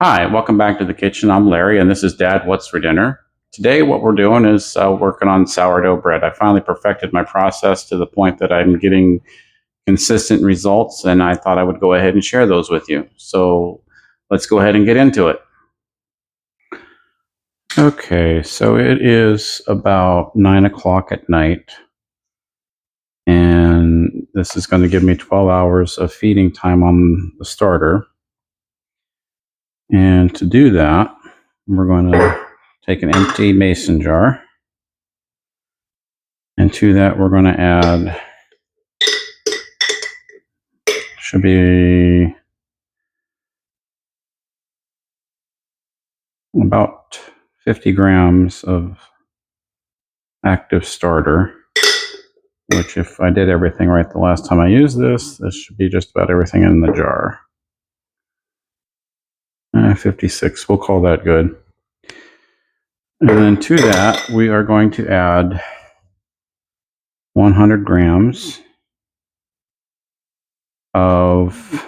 Hi, welcome back to the kitchen. I'm Larry, and this is Dad, What's for Dinner? Today, what we're doing is working on sourdough bread. I finally perfected my process to the point that I'm getting consistent results, and I thought I would go ahead and share those with you. So let's go ahead and get into it. Okay, so it is about 9 o'clock at night, and this is going to give me 12 hours of feeding time on the starter. And to do that, we're going to take an empty mason jar, and to that we're going to add, should be about 50 grams of active starter, which if I did everything right the last time I used this should be just about everything in the jar. 56, we'll call that good. And then to that, we are going to add 100 grams of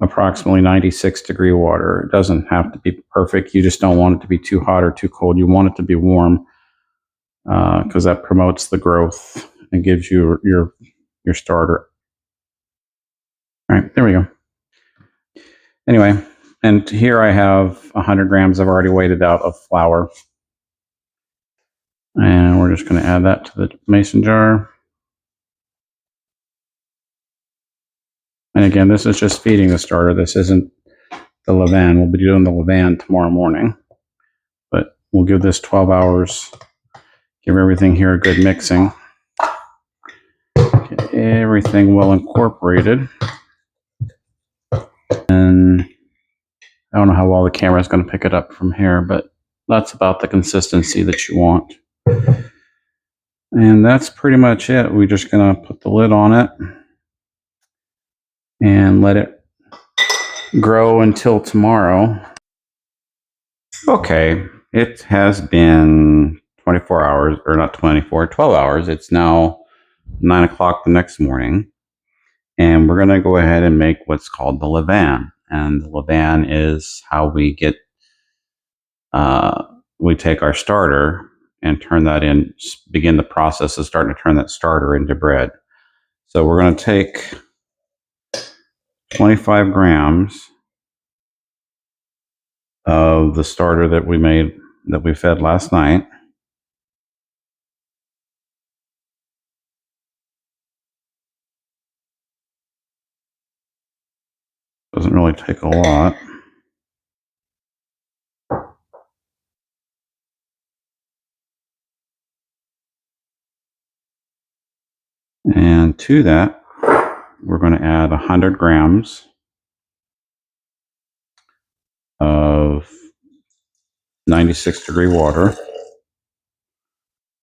approximately 96-degree water. It doesn't have to be perfect. You just don't want it to be too hot or too cold. You want it to be warm because that promotes the growth and gives you your starter. All right, there we go. Anyway, and here I have 100 grams I've already weighed out of flour. And we're just going to add that to the mason jar. And again, this is just feeding the starter. This isn't the levain. We'll be doing the levain tomorrow morning. But we'll give this 12 hours. Give everything here a good mixing. Get everything well incorporated. And I don't know how well the camera is going to pick it up from here, but that's about the consistency that you want. And that's pretty much it. We're just going to put the lid on it and let it grow until tomorrow. Okay, it has been 24 hours, or not 24, 12 hours. It's now 9 o'clock the next morning. And we're going to go ahead and make what's called the levain. And the levain is how we get, we take our starter and turn that in, begin the process of starting to turn that starter into bread. So we're going to take 25 grams of the starter that we made, that we fed last night. Doesn't really take a lot. And to that, we're going to add 100 grams of 96-degree water.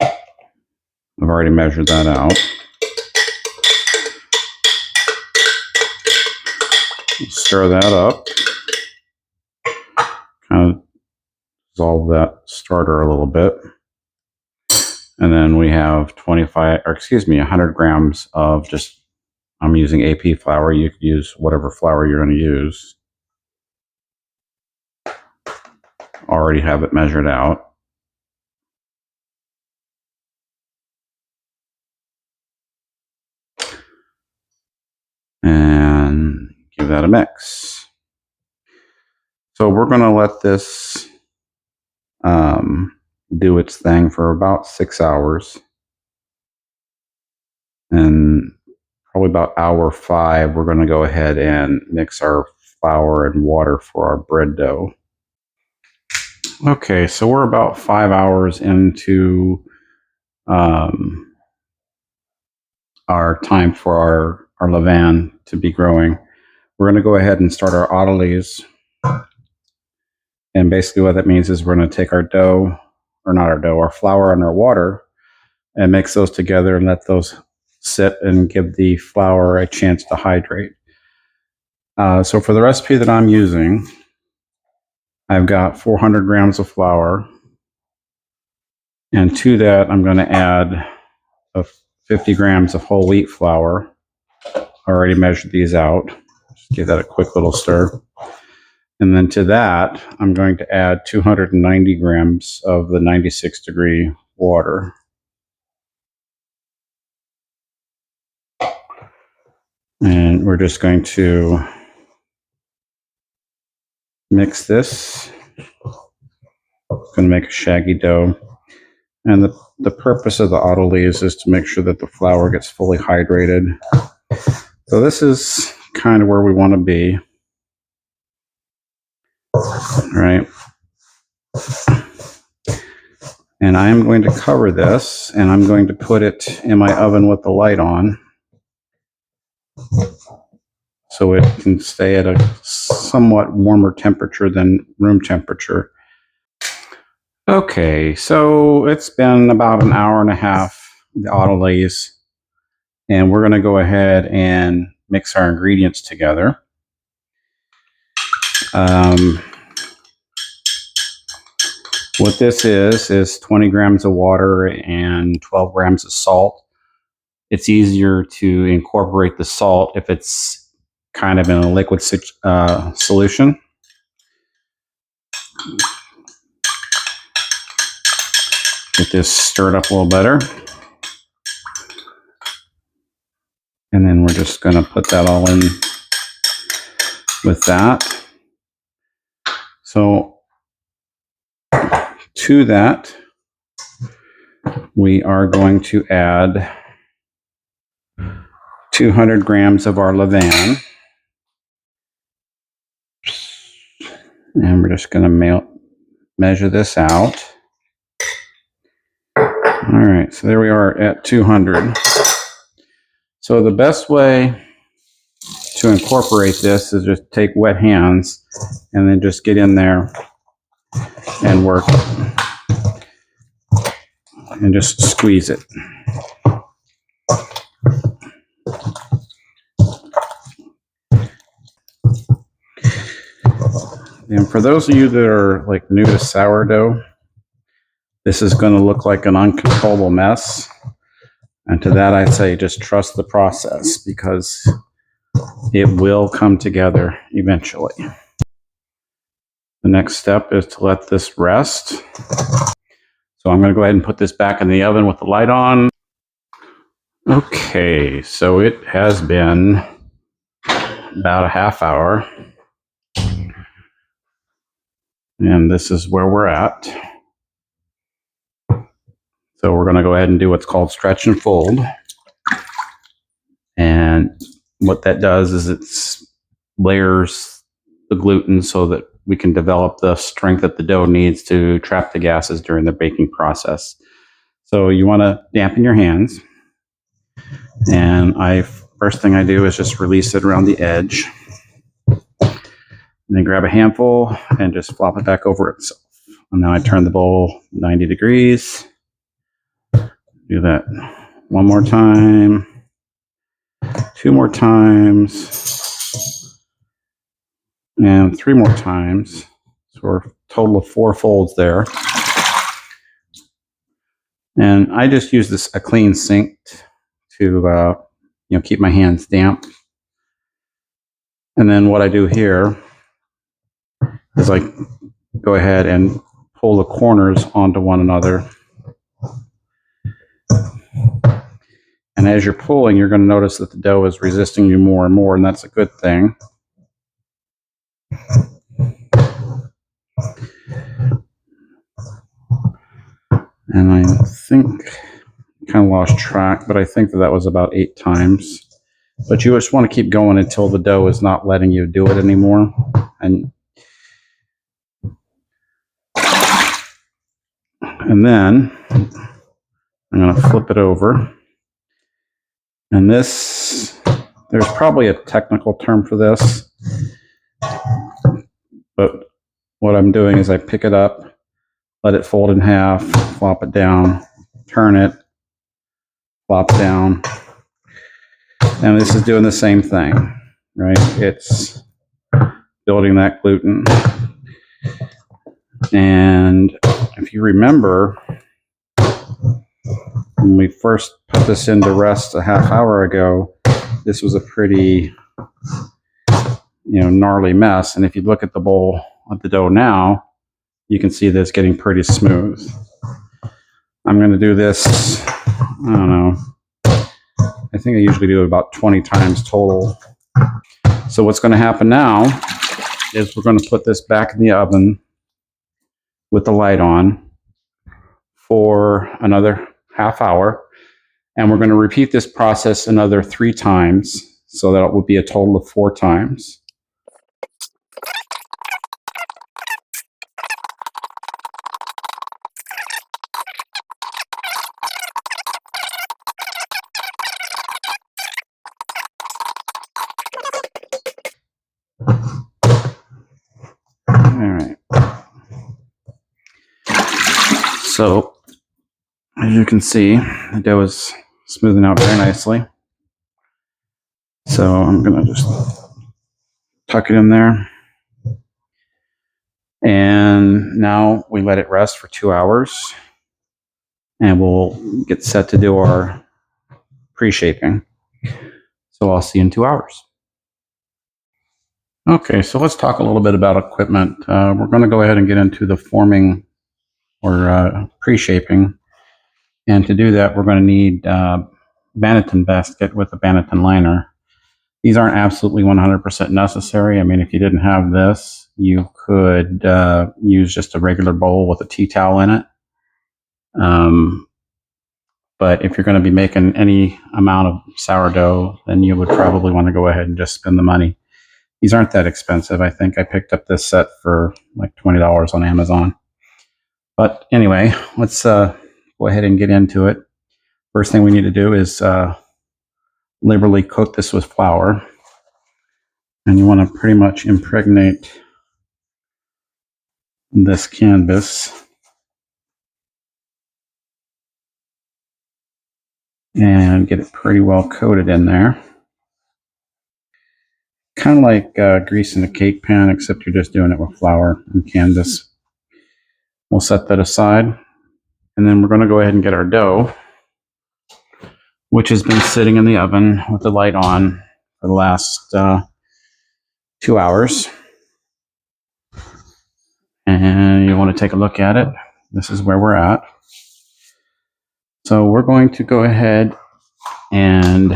I've already measured that out. Stir that up. Kind of dissolve that starter a little bit. And then we have 100 grams of just, I'm using AP flour. You could use whatever flour you're going to use. Already have it measured out. And give that a mix. So we're going to let this do its thing for about 6 hours. And probably about hour 5, we're going to go ahead and mix our flour and water for our bread dough. Okay, so we're about 5 hours into our time for our levain to be growing. We're going to go ahead and start our autolyse. And basically what that means is we're going to take our dough, or not our dough, our flour and our water, and mix those together and let those sit and give the flour a chance to hydrate. So for the recipe that I'm using, I've got 400 grams of flour. And to that, I'm going to add 50 grams of whole wheat flour. I already measured these out. Just give that a quick little stir. And then to that, I'm going to add 290 grams of the 96-degree water. And we're just going to mix this. Going to make a shaggy dough. And the purpose of the autolyse is to make sure that the flour gets fully hydrated. So this is kind of where we want to be. All right. And I am going to cover this, and I'm going to put it in my oven with the light on so it can stay at a somewhat warmer temperature than room temperature. Okay, so it's been about an hour and a half, the autolyse, and we're going to go ahead and mix our ingredients together. What this is 20 grams of water and 12 grams of salt. It's easier to incorporate the salt if it's kind of in a liquid solution. Get this stirred up a little better. And then we're just going to put that all in with that. So to that, we are going to add 200 grams of our levain. And we're just going to measure this out. All right, so there we are at 200. So the best way to incorporate this is just take wet hands and then just get in there and work and just squeeze it. And for those of you that are like new to sourdough, this is going to look like an uncontrollable mess. And to that, I say just trust the process because it will come together eventually. The next step is to let this rest. So I'm going to go ahead and put this back in the oven with the light on. Okay, so it has been about a half hour. And this is where we're at. So we're going to go ahead and do what's called stretch and fold. And what that does is it layers the gluten so that we can develop the strength that the dough needs to trap the gases during the baking process. So you want to dampen your hands. And first thing I do is just release it around the edge. And then grab a handful and just flop it back over itself. And now I turn the bowl 90 degrees. Do that one more time, 2 more times, and 3 more times. So we're a total of 4 folds there. And I just use a clean sink to keep my hands damp. And then what I do here is I go ahead and pull the corners onto one another. And as you're pulling, you're going to notice that the dough is resisting you more and more, and that's a good thing. And I think I kind of lost track, but I think that was about 8 times. But you just want to keep going until the dough is not letting you do it anymore. And then I'm going to flip it over. And there's probably a technical term for this, but what I'm doing is I pick it up, let it fold in half, flop it down, turn it, flop down, and this is doing the same thing, right? It's building that gluten. And if you remember, when we first put this into rest a half hour ago, this was a pretty gnarly mess. And if you look at the bowl of the dough now, you can see that it's getting pretty smooth. I'm going to do this, I don't know, I think I usually do it about 20 times total. So what's going to happen now is we're going to put this back in the oven with the light on for another half hour. And we're going to repeat this process another 3 times. So that will be a total of 4 times. All right. So, as you can see, the dough is smoothing out very nicely. So I'm going to just tuck it in there. And now we let it rest for 2 hours. And we'll get set to do our pre-shaping. So I'll see you in 2 hours. Okay, so let's talk a little bit about equipment. We're going to go ahead and get into the forming or pre-shaping. And to do that, we're going to need Banneton basket with a Banneton liner. These aren't absolutely 100% necessary. I mean, if you didn't have this, you could use just a regular bowl with a tea towel in it. But if you're going to be making any amount of sourdough, then you would probably want to go ahead and just spend the money. These aren't that expensive. I think I picked up this set for like $20 on Amazon. But anyway, let's go ahead and get into it. First thing we need to do is liberally coat this with flour. And you want to pretty much impregnate this canvas. And get it pretty well coated in there. Kind of like greasing a cake pan, except you're just doing it with flour and canvas. We'll set that aside. And then we're going to go ahead and get our dough, which has been sitting in the oven with the light on for the last 2 hours. And you want to take a look at it. This is where we're at. So we're going to go ahead and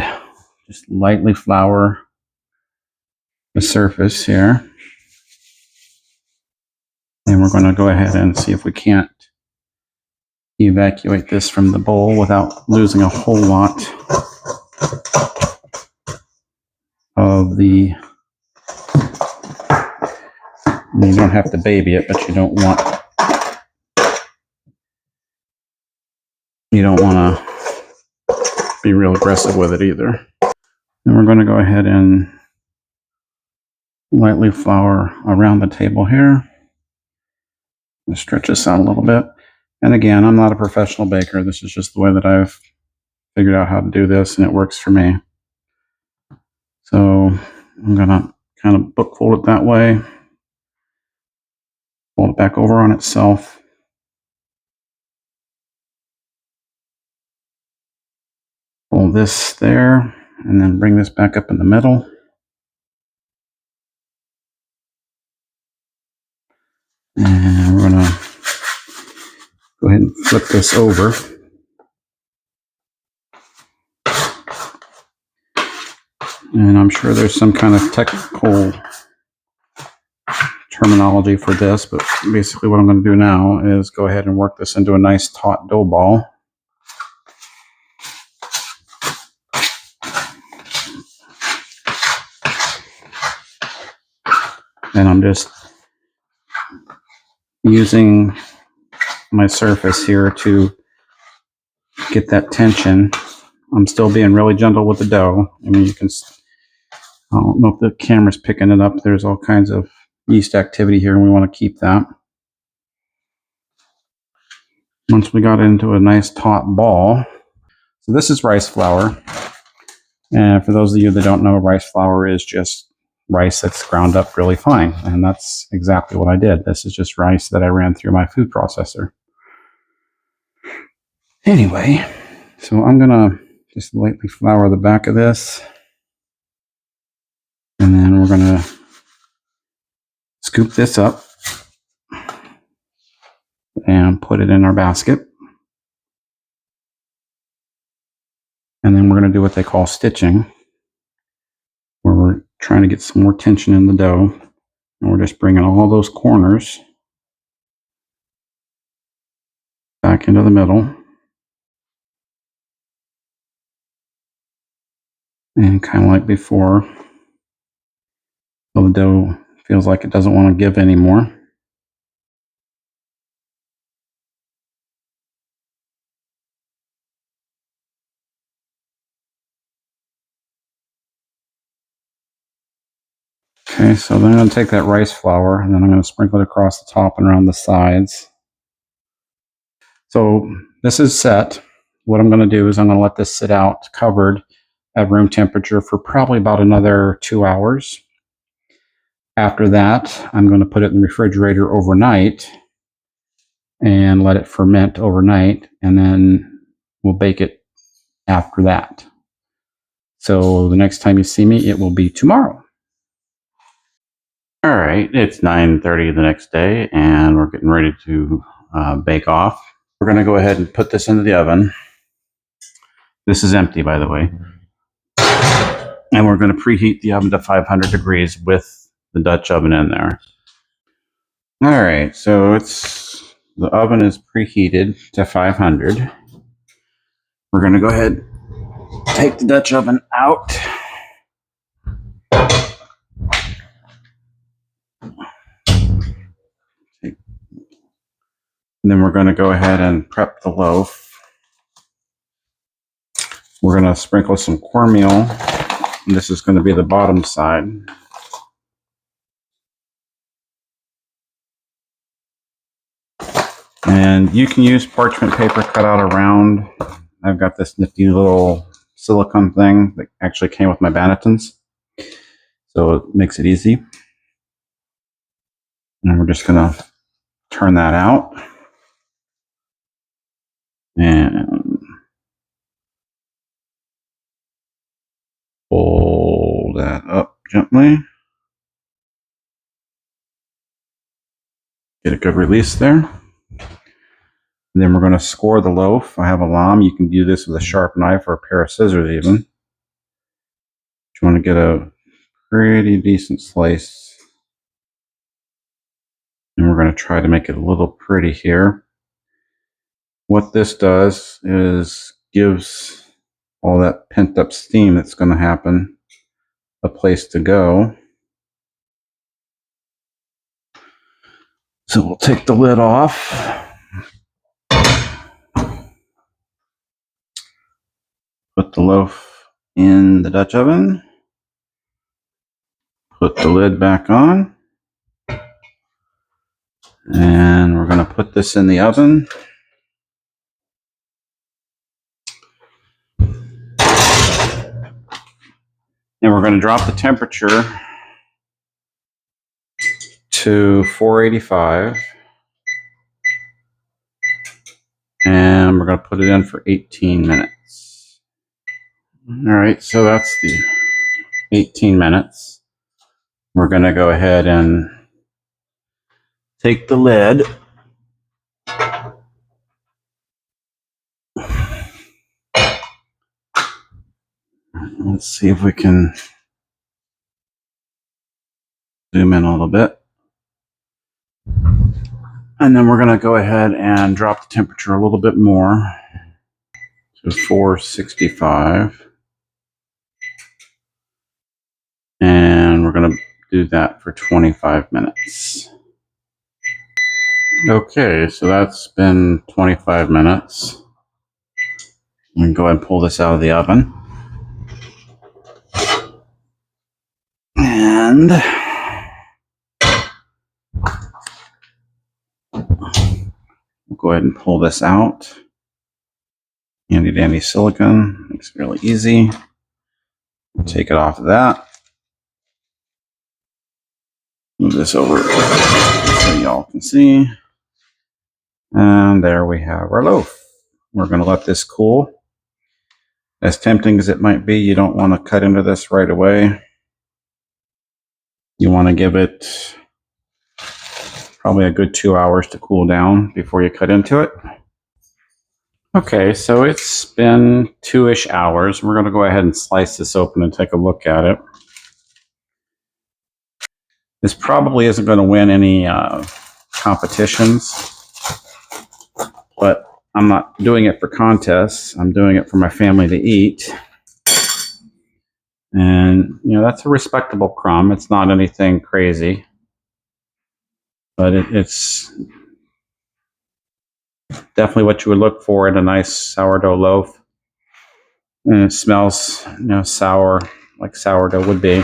just lightly flour the surface here. And we're going to go ahead and see if we can't evacuate this from the bowl without losing a whole lot of the... You don't have to baby it, but you don't want to be real aggressive with it either. And we're going to go ahead and lightly flour around the table here. Stretch this out a little bit. And again, I'm not a professional baker. This is just the way that I've figured out how to do this, and it works for me. So I'm going to kind of book fold it that way. Fold it back over on itself. Fold this there, and then bring this back up in the middle. And we're going to go ahead and flip this over. And I'm sure there's some kind of technical terminology for this, but basically what I'm going to do now is go ahead and work this into a nice taut dough ball. And I'm just using my surface here to get that tension. I'm still being really gentle with the dough. I mean, you can, I don't know if the camera's picking it up. There's all kinds of yeast activity here, and we want to keep that. Once we got into a nice taut ball. So this is rice flour. And for those of you that don't know, rice flour is just rice that's ground up really fine. And that's exactly what I did. This is just rice that I ran through my food processor. Anyway, so I'm going to just lightly flour the back of this. And then we're going to scoop this up and put it in our basket. And then we're going to do what they call stitching, where we're trying to get some more tension in the dough. And we're just bringing all those corners back into the middle. And kind of like before, so the dough feels like it doesn't want to give anymore. Okay, so then I'm going to take that rice flour and then I'm going to sprinkle it across the top and around the sides. So this is set. What I'm going to do is I'm going to let this sit out covered at room temperature for probably about another 2 hours. After that, I'm going to put it in the refrigerator overnight and let it ferment overnight, and then we'll bake it after that. So the next time you see me, it will be tomorrow. All right, it's 9:30 the next day, and we're getting ready to bake off. We're going to go ahead and put this into the oven. This is empty, by the way. And we're going to preheat the oven to 500 degrees with the Dutch oven in there. All right, so the oven is preheated to 500. We're going to go ahead and take the Dutch oven out. And then we're going to go ahead and prep the loaf. We're going to sprinkle some cornmeal. And this is going to be the bottom side. And you can use parchment paper cut out around. I've got this nifty little silicone thing that actually came with my bannetons, so it makes it easy. And we're just going to turn that out and pull that up gently. Get a good release there. And then we're going to score the loaf. I have a lame. You can do this with a sharp knife or a pair of scissors even. You want to get a pretty decent slice. And we're going to try to make it a little pretty here. What this does is gives all that pent up steam that's going to happen a place to go. So we'll take the lid off. Put the loaf in the Dutch oven. Put the lid back on. And we're going to put this in the oven. And we're going to drop the temperature to 485. And we're going to put it in for 18 minutes. All right, so that's the 18 minutes. We're going to go ahead and take the lid. Let's see if we can zoom in a little bit. And then we're going to go ahead and drop the temperature a little bit more to 465. And we're going to do that for 25 minutes. Okay, so that's been 25 minutes. I'm going to go ahead and pull this out of the oven. And we'll go ahead and pull this out. Handy dandy silicone, makes it really easy. Take it off of that. Move this over so y'all can see. And there we have our loaf. We're going to let this cool. As tempting as it might be, you don't want to cut into this right away. You want to give it Probably a good 2 hours to cool down before you cut into it. Okay, so it's been 2-ish hours. We're going to go ahead and slice this open and take a look at it. This probably isn't going to win any competitions, but I'm not doing it for contests. I'm doing it for my family to eat. And, you know, that's a respectable crumb. It's not anything crazy, but it's definitely what you would look for in a nice sourdough loaf. And it smells, you know, sour, like sourdough would be.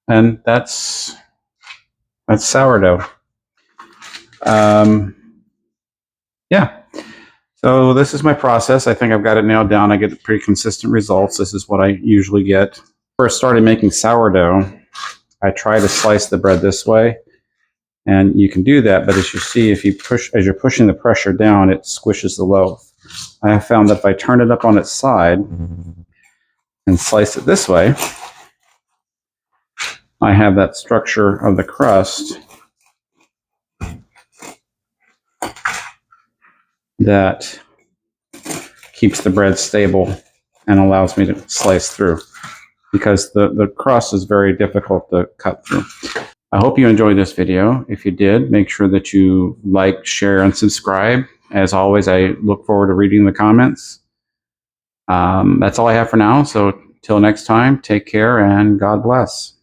And that's sourdough. Yeah. So this is my process. I think I've got it nailed down. I get pretty consistent results. This is what I usually get. First started making sourdough, I try to slice the bread this way. And you can do that, but as you see, if you push, as you're pushing the pressure down, it squishes the loaf. I have found that if I turn it up on its side and slice it this way, I have that structure of the crust that keeps the bread stable and allows me to slice through, because the crust is very difficult to cut through. I hope you enjoyed this video. If you did, make sure that you like, share, and subscribe. As always, I look forward to reading the comments. That's all I have for now. So till next time, take care and God bless.